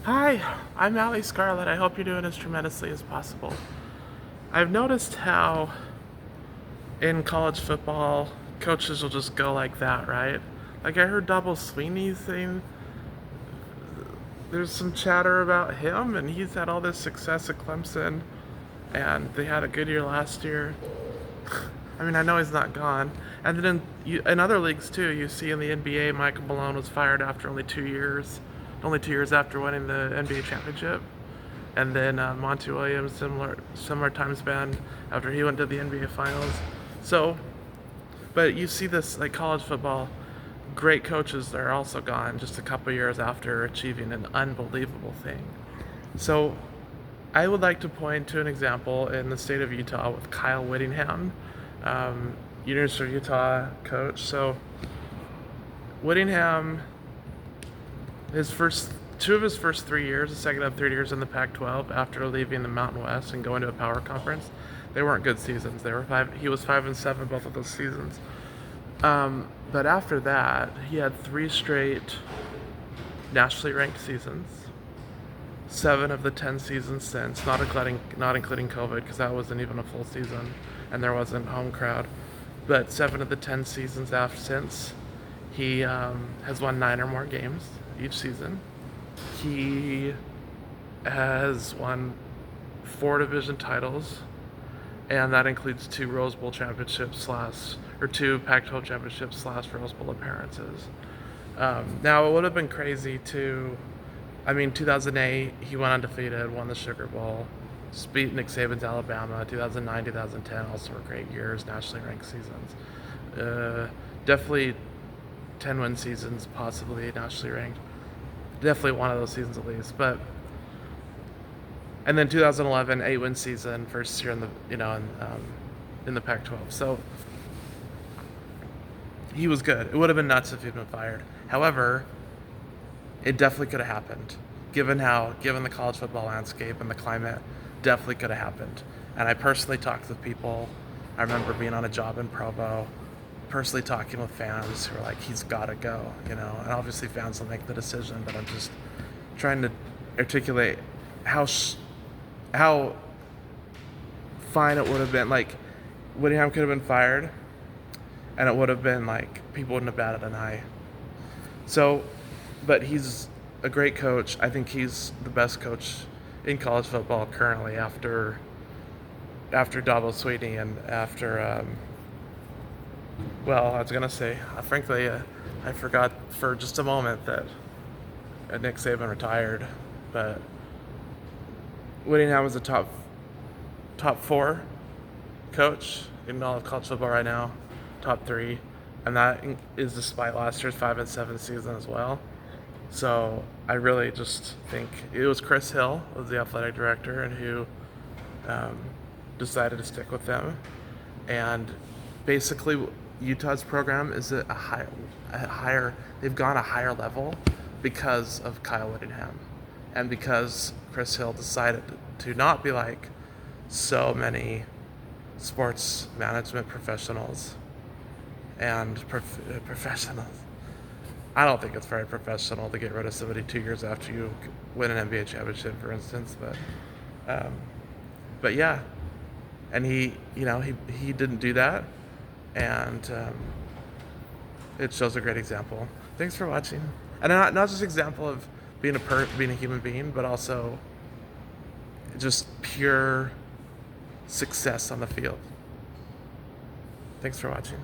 Hi, I'm Allie Scarlett. I hope you're doing as tremendously as possible. I've noticed how in college football, coaches will just go like that, right? Like I heard Double Sweeney saying there's some chatter about him, and he's had all this success at Clemson, and they had a good year last year. I mean, I know he's not gone. And then in other leagues too, you see in the NBA, Michael Malone was fired after only 2 years after winning the NBA championship. And then Monty Williams, similar time span after he went to the NBA Finals. So, but you see this like college football, great coaches are also gone just a couple years after achieving an unbelievable thing. So, I would like to point to an example in the state of Utah with Kyle Whittingham, um, University of Utah coach. So, Whittingham, his first two of his first 3 years, the second of 3 years in the Pac-12 after leaving the Mountain West and going to a power conference, they weren't good seasons. They were five. He was 5-7 both of those seasons. But after that, he had three straight nationally ranked seasons. 7 of the 10 seasons since, not including COVID, because that wasn't even a full season, and there wasn't home crowd. But 7 of the 10 seasons after since, he has won 9 or more games each season. He has won 4 division titles, and that includes 2 Rose Bowl championships or 2 Pac-12 championships slash Rose Bowl appearances. Now it would have been crazy to, I mean, 2008 he went undefeated, won the Sugar Bowl, beat Nick Saban's Alabama. 2009, 2010 also were great years, nationally ranked seasons. Definitely 10-win seasons, possibly nationally ranked. Definitely one of those seasons at least, but and then 2011 8-win season, first year in the Pac-12. So he was good. It would have been nuts if he'd been fired. However, it definitely could have happened, given the college football landscape and the climate. Definitely could have happened. And I personally talked with people. I remember being on a job in Provo, personally talking with fans who were like, "He's got to go," And obviously, fans will make the decision, but I'm just trying to articulate how fine it would have been. Like, Whittingham could have been fired, and it would have been like people wouldn't have batted an eye. So, but he's a great coach. I think he's the best coach in college football currently after Dabo Swinney and after well, I was gonna say, frankly, I forgot for just a moment that Nick Saban retired, but Whittingham was a top four coach in all of college football right now, top three, and that is despite last year's 5-7 season as well. So I really just think it was Chris Hill was the athletic director and who um, decided to stick with them, and basically Utah's program is at a higher. They've gone a higher level because of Kyle Whittingham, and because Chris Hill decided to not be like so many sports management professionals and professionals. I don't think it's very professional to get rid of somebody 2 years after you win an NBA championship, for instance. But yeah, and he didn't do that, and it shows a great example. Thanks for watching, and not just example of being a human being, but also just pure success on the field. Thanks for watching.